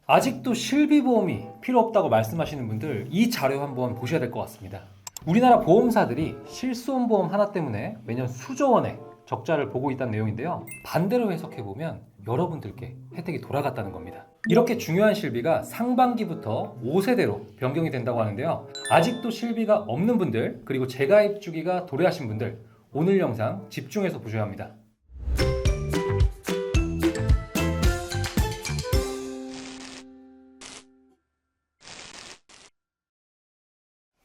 아직도 실비보험이 필요 없다고 말씀하시는 분들 이 자료 한번 보셔야 될 것 같습니다. 우리나라 보험사들이 실손보험 하나 때문에 매년 수조 원의 적자를 보고 있다는 내용인데요. 반대로 해석해보면 여러분들께 혜택이 돌아갔다는 겁니다. 이렇게 중요한 실비가 상반기부터 5세대로 변경이 된다고 하는데요. 아직도 실비가 없는 분들, 그리고 재가입 주기가 도래하신 분들, 오늘 영상 집중해서 보셔야 합니다.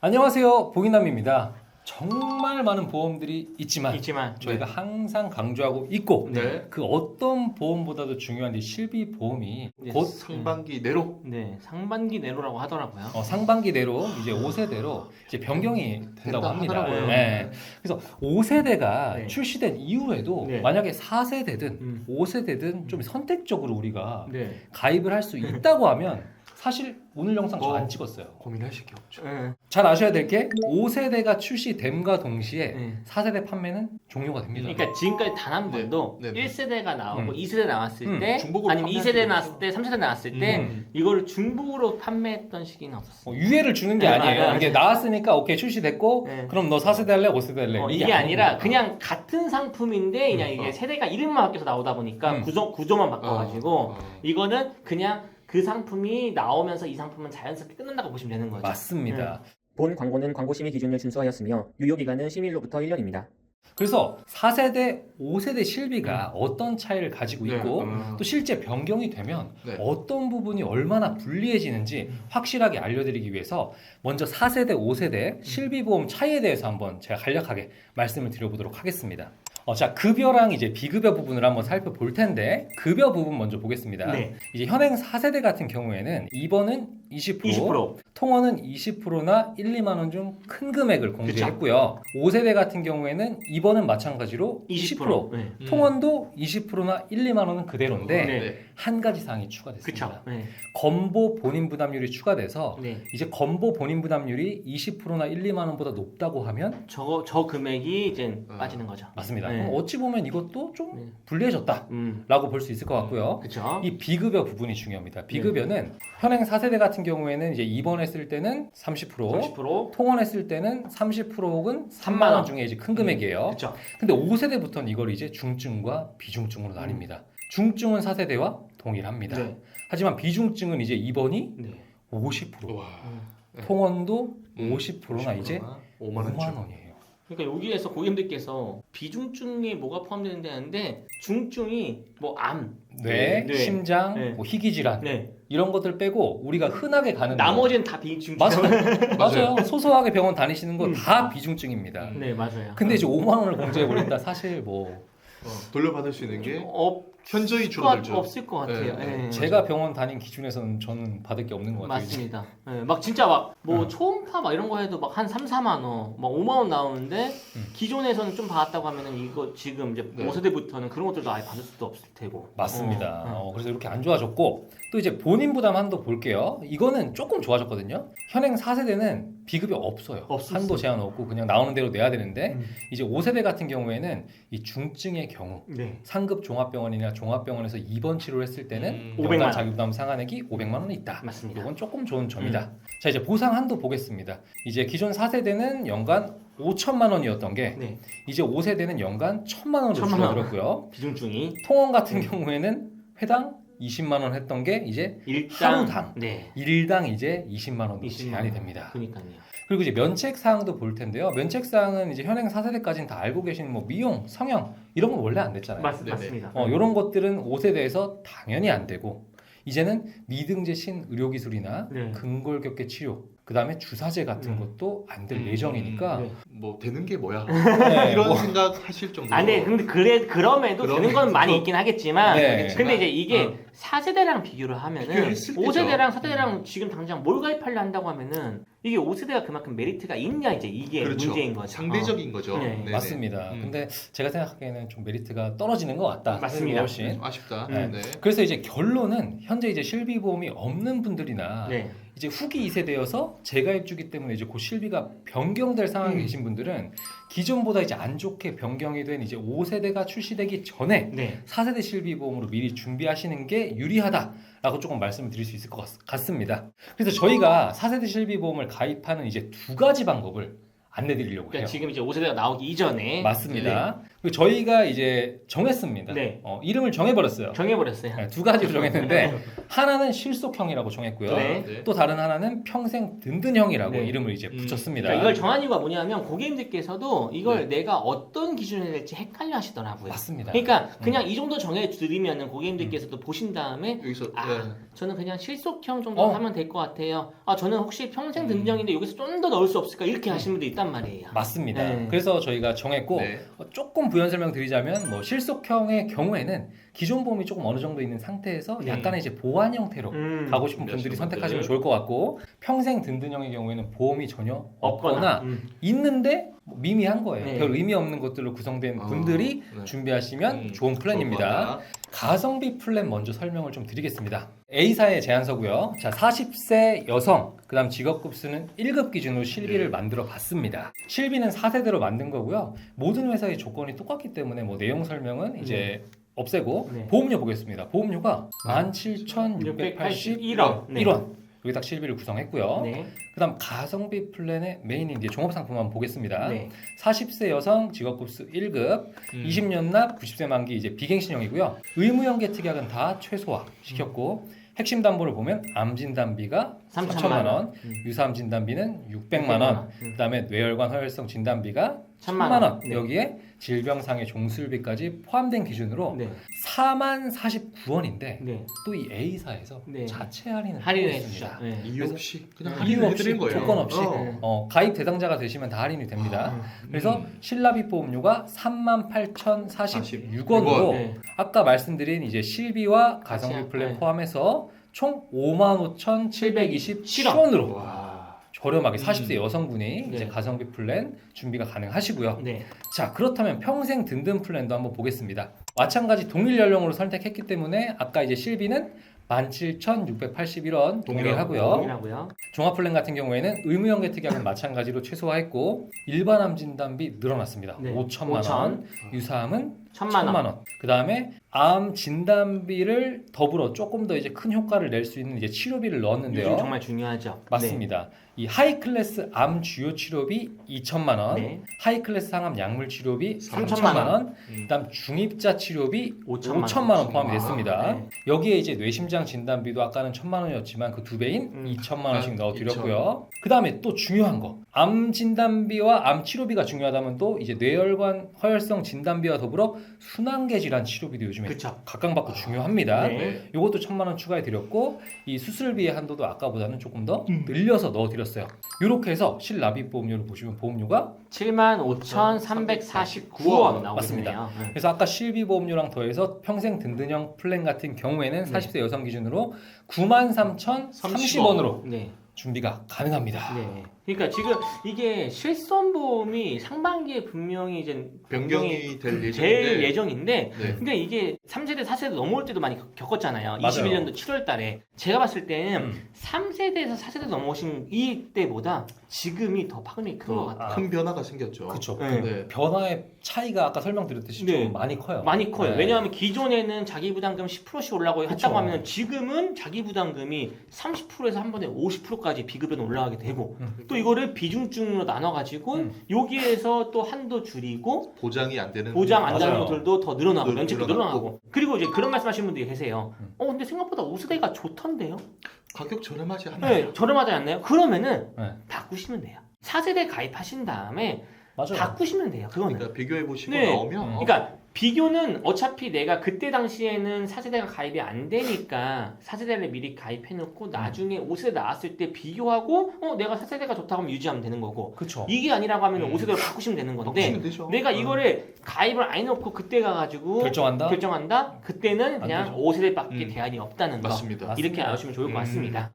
안녕하세요, 보기남입니다. 정말 많은 보험들이 있지만 저희가 항상 강조하고 있고 그 어떤 보험보다도 중요한 실비보험이 곧 상반기 내로 상반기 내로라고 하더라고요. 상반기 내로 이제 5세대로 이제 변경이 된다고 합니다. 하더라고요. 네. 그래서 5세대가 네. 출시된 이후에도 네. 만약에 4세대든 5세대든 좀 선택적으로 우리가 네. 가입을 할 수 있다고 하면 사실 오늘 영상 저 안 찍었어요. 고민하실 게 없죠. 잘 아셔야 될 게 5세대가 출시됨과 동시에 네. 4세대 판매는 종료가 됩니다. 그러니까 지금까지 단 한 네. 번도 네. 1세대가 나오고 2세대 나왔을 음. 때 중복으로 아니면 2세대 판매하는 나왔을 때 3세대 나왔을 때 음. 이거를 중복으로 판매했던 시기는 없었어요. 유예를 주는 게 네, 아니에요. 맞아요. 이게 나왔으니까 오케이 출시됐고 네. 그럼 너 4세대 할래? 5세대 할래? 이게 아니라 아닙니다. 그냥 같은 상품인데 그냥 이게 세대가 이름만 바뀌어서 나오다 보니까 구조만 바꿔가지고 이거는 그냥 그 상품이 나오면서 이 상품은 자연스럽게 끝난다고 보시면 되는 거죠. 맞습니다. 본 광고는 광고심의 기준을 준수하였으며 유효기간은 심의일로부터 1년입니다. 그래서 4세대, 5세대 실비가 어떤 차이를 가지고 있고 또 실제 변경이 되면 어떤 부분이 얼마나 불리해지는지 확실하게 알려드리기 위해서 먼저 4세대, 5세대 실비보험 차이에 대해서 한번 제가 간략하게 말씀을 드려보도록 하겠습니다. 자, 급여랑 이제 비급여 부분을 한번 살펴볼 텐데 급여 부분 먼저 보겠습니다. 네. 이제 현행 4세대 같은 경우에는 2번은 20%, 20%. 통원은 20%나 1, 2만 원 중 큰 금액을 공제했고요. 5세대 같은 경우에는 2번은 마찬가지로 20%, 네. 통원도 20%나 1, 2만 원은 그대로인데 네. 한 가지 사항이 추가됐습니다. 그쵸. 네. 건보 본인 부담률이 추가돼서 네. 이제 건보 본인 부담률이 20%나 1, 2만 원보다 높다고 하면 저 금액이 이제 빠지는 거죠. 맞습니다. 네. 그럼 어찌 보면 이것도 좀 네. 불리해졌다라고 볼 수 있을 것 같고요. 그렇죠. 이 비급여 부분이 중요합니다. 비급여는 현행 4세대 같은 경우에는 이제 입원했을 때는 30%, 통원했을 때는 30% 혹은 3만 원 중에 이제 큰 금액이에요. 그렇죠. 근데 5세대부터는 이걸 이제 중증과 비중증으로 나뉩니다. 중증은 4세대와 동일합니다. 네. 하지만 비중증은 이제 입원이 네. 50%, 와. 통원도 50%나 이제 5만 5만 원이에요. 그러니까 여기에서 고객님들께서 비중증에 뭐가 포함되는데 하는데 중증이 뭐 암, 뇌, 네. 심장, 네. 뭐 희귀질환 네. 이런 것들 빼고 우리가 흔하게 가는 나머지는 다 비중증. 맞아요. 소소하게 병원 다니시는 거 다 비중증입니다. 네, 맞아요. 근데 이제 5만 원을 공제해 버린다. 사실 뭐 돌려받을 수 있는 게 없 현저히 줄어들죠. 없을 것 같아요. 네, 네. 제가 병원 다닌 기준에서는 저는 받을 게 없는 것 같아요. 맞습니다. 네, 막 진짜 막 뭐 초음파 막 이런 거 해도 막 한 3, 4만 원, 막 5만 원 나오는데 기존에서는 좀 받았다고 하면은 이거 지금 이제 네. 5세대부터는 그런 것들도 아예 받을 수도 없을 테고. 맞습니다. 그래서 이렇게 안 좋아졌고 또 이제 본인 부담 한도 볼게요. 이거는 조금 좋아졌거든요. 현행 4세대는 비급여 없어요. 없었어요. 한도 제한 없고 그냥 나오는 대로 내야 되는데 이제 5세대 같은 경우에는 이 중증의 경우 네. 상급 종합병원이나 종합병원에서 입원 치료를 했을 때는 500만 연간 원. 자기부담 상한액이 500만 원이 있다. 맞습니다. 이건 조금 좋은 점이다. 자, 이제 보상 한도 보겠습니다. 이제 기존 4세대는 연간 5천만 원이었던 게 네. 이제 5세대는 연간 1,000만 원으로 1,000만 원. 줄어들었고요. 비중증이 통원 같은 경우에는 회당 20만 원 했던 게 이제 일당 하루당 네. 일당 이제 20만 원으로 20만 제한이 원. 됩니다. 그러니까요. 그리고 이제 면책 사항도 볼 텐데요. 면책 사항은 이제 현행 4세대까지는 다 알고 계시는 뭐 미용, 성형 이런 건 원래 안 됐잖아요. 맞습니다. 이런 것들은 5세대에서 당연히 안 되고 이제는 미등재 신의료기술이나 네. 근골격계 치료 그 다음에 주사제 같은 것도 안 될 예정이니까 네. 뭐 되는 게 뭐야? 네, 이런 뭐, 생각 하실 정도로. 아, 네, 근데 그럼에도 되는 건 많이 있긴 하겠지만, 네. 근데 이제 이게 4세대랑 비교를 하면은 비교했을 때죠. 5세대랑 4세대랑 지금 당장 뭘 가입하려 한다고 하면은 이게 5세대가 그만큼 메리트가 있냐 이제 이게 그렇죠. 문제인 거죠. 상대적인 거죠. 네. 네네. 맞습니다. 근데 제가 생각하기에는 좀 메리트가 떨어지는 것 같다. 맞습니다. 훨씬. 아쉽다. 네. 네. 그래서 이제 결론은 현재 이제 실비보험이 없는 분들이나 네. 이제 후기 2세대여서 재가입주기 때문에 이제 곧 실비가 변경될 상황에 계신 분들은 기존보다 이제 안 좋게 변경이 된 이제 5세대가 출시되기 전에 네. 4세대 실비보험으로 미리 준비하시는 게 유리하다라고 조금 말씀을 드릴 수 있을 것 같습니다. 그래서 저희가 4세대 실비보험을 가입하는 이제 두 가지 방법을 안내드리려고 해요. 그러니까 지금 이제 5세대가 나오기 이전에 맞습니다. 그리고 저희가 이제 정했습니다. 네. 이름을 정해버렸어요. 정해버렸어요. 네, 두 가지로 정했는데 하나는 실속형이라고 정했고요. 네. 네. 또 다른 하나는 평생 든든형이라고 네. 이름을 이제 붙였습니다. 그러니까 이걸 정한 이유가 뭐냐면 고객님들께서도 이걸 네. 내가 어떤 기준을 해야 될지 헷갈려 하시더라고요. 맞습니다. 그러니까 그냥 이 정도 정해드리면 고객님들께서도 보신 다음에 여기서 아, 저는 그냥 실속형 정도 하면 될 것 같아요. 아, 저는 혹시 평생 든든형인데 여기서 좀 더 넣을 수 없을까? 이렇게 하시는 분들 있단 말이에요. 맞습니다. 네. 그래서 저희가 정했고 네. 조금 부연 설명 드리자면 뭐 실속형의 경우에는 기존 보험이 조금 어느 정도 있는 상태에서 네. 약간의 이제 보완 형태로 가고 싶은 분들이 준비하시는 선택하시면 분들. 좋을 것 같고 평생 든든형의 경우에는 보험이 전혀 없거나 음. 있는데 뭐 미미한 거예요. 네. 별 의미 없는 것들로 구성된 분들이 네. 준비하시면 좋은 플랜입니다. 좋을 것 같다. 가성비 플랜 먼저 설명을 좀 드리겠습니다. A사의 제안서고요. 자, 40세 여성, 그 다음 직업급수는 1급 기준으로 실비를 만들어 봤습니다. 실비는 4세대로 만든 거고요. 모든 회사의 조건이 똑같기 때문에 뭐 내용 설명은 이제 없애고 네. 보험료 보겠습니다. 보험료가 17,681원. 1원. 여기 딱 실비를 구성했고요. 네. 그 다음 가성비 플랜의 메인인 이제 종합상품 한번 보겠습니다. 네. 40세 여성 직업급수 1급 20년 납 90세 만기 이제 비갱신형이고요. 의무연계 특약은 다 최소화 시켰고 핵심 담보를 보면 암 진단비가 3천만 원, 유사암 진단비는 600만 원, 그다음에 뇌혈관 허혈성 진단비가 1,000만 원. 네. 여기에 질병상의 종술비까지 포함된 기준으로 네. 40,049원인데 네. 또 이 A사에서 네. 자체 할인을 할인해 하고 주죠. 있습니다. 네. 이유 없이 그냥 이유 할인을 없이 해드린 거예요. 조건 없이 가입 대상자가 되시면 다 할인이 됩니다. 그래서 실납입 보험료가 38,046원으로 네. 아까 말씀드린 이제 실비와 가성비 같이, 플랜 네. 포함해서 총 55,727원으로 와. 저렴하게 40세 여성분이 네. 이제 가성비 플랜 준비가 가능하시고요. 네. 자, 그렇다면 평생 든든 플랜도 한번 보겠습니다. 마찬가지 동일 연령으로 선택했기 때문에 아까 이제 실비는 17,681원 동일하고요. 동일하고요. 종합 플랜 같은 경우에는 의무연계 특약은 마찬가지로 최소화했고 일반 암 진단비 늘어났습니다. 네. 5천만 원, 유사암은 1,000만 원. 그 다음에 암 진단비를 더불어 조금 더 이제 큰 효과를 낼 수 있는 이제 치료비를 넣었는데요. 요즘 정말 중요하죠. 맞습니다. 이 하이 클래스 암 주요 치료비 2천만 원, 네. 하이 클래스 항암 약물 치료비 3,000만 3천만 원, 그다음 중입자 치료비 5천만 원 포함이 됐습니다. 네. 여기에 이제 뇌심장 진단비도 아까는 1,000만 원이었지만 그 두 배인 2천만 원씩 넣어드렸고요. 그다음에 또 중요한 거, 암 진단비와 암 치료비가 중요하다면 또 이제 뇌혈관 허혈성 진단비와 더불어 순환계 질환 치료비도 요즘에 그쵸. 각광받고 중요합니다. 네. 요것도 1,000만 원 추가해 드렸고 이 수술비의 한도도 아까보다는 조금 더 늘려서 넣어드렸어요. 이렇게 해서 실납입 보험료를 보시면 보험료가 75,349원 나오게 맞습니다. 되네요. 네. 그래서 아까 실비 보험료랑 더해서 평생 든든형 플랜 같은 경우에는 40세 여성 기준으로 93,030원으로 네. 준비가 가능합니다. 네. 그러니까 지금 이게 실손보험이 상반기에 분명히 이제 변경이 될 될 예정인데. 예정인데 네. 근데 이게 3세대, 4세대 넘어올 때도 많이 겪었잖아요. 맞아요. 21년도 7월 달에. 제가 봤을 때는 음. 3세대에서 4세대 넘어오신 이때보다 지금이 더 파급력이 큰 것 같아요. 큰 변화가 생겼죠. 그렇죠. 네. 네. 변화의 차이가 아까 설명드렸듯이 네. 좀 많이 커요. 많이 커요. 네. 왜냐하면 기존에는 자기 부담금 10%씩 올라가고 그쵸. 했다고 하면 지금은 자기 부담금이 30%에서 한 번에 50%까지 비급여는 올라가게 되고 또 이거를 비중증으로 나눠가지고 여기에서 또 한도 줄이고 보장이 안 되는 보장 안 되는 맞아요. 것들도 더 늘어나고 늘- 면책도 늘어나고. 늘어나고 그리고 이제 그런 말씀하시는 분들이 계세요. 근데 생각보다 5세대가 좋던데요? 가격 저렴하지 않나요? 네, 저렴하지 않나요? 그러면은 네. 바꾸시면 돼요. 4세대 가입하신 다음에 맞아요. 바꾸시면 돼요. 그거는. 그러니까 비교해 보시고 네. 나오면 그러니까 비교는 어차피 내가 그때 당시에는 4세대가 가입이 안 되니까 4세대를 미리 가입해놓고 나중에 5세대 나왔을 때 비교하고 내가 4세대가 좋다고 하면 유지하면 되는 거고 그렇죠. 이게 아니라고 하면 5세대로 바꾸시면 되는 건데 바꾸시면 되죠. 내가 이거를 가입을 안 해놓고 그때 가가지고 결정한다. 그때는 그냥 되죠. 5세대밖에 대안이 없다는 거 맞습니다. 이렇게 아시면 좋을 것 같습니다.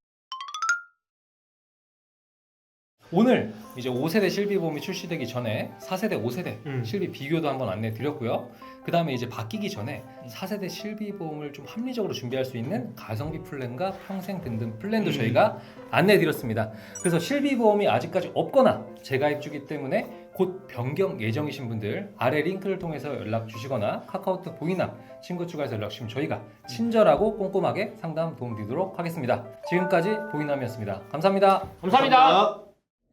오늘 이제 5세대 실비보험이 출시되기 전에 4세대, 5세대 실비 비교도 한번 안내 드렸고요. 그 다음에 이제 바뀌기 전에 4세대 실비보험을 좀 합리적으로 준비할 수 있는 가성비 플랜과 평생 든든 플랜도 저희가 안내 드렸습니다. 그래서 실비보험이 아직까지 없거나 재가입주기 때문에 곧 변경 예정이신 분들 아래 링크를 통해서 연락 주시거나 카카오톡 보이남 친구 추가해서 연락 주시면 저희가 친절하고 꼼꼼하게 상담 도움 드리도록 하겠습니다. 지금까지 보이남이었습니다. 감사합니다. 감사합니다.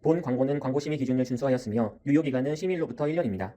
본 광고는 광고 심의 기준을 준수하였으며 유효기간은 심의일로부터 1년입니다.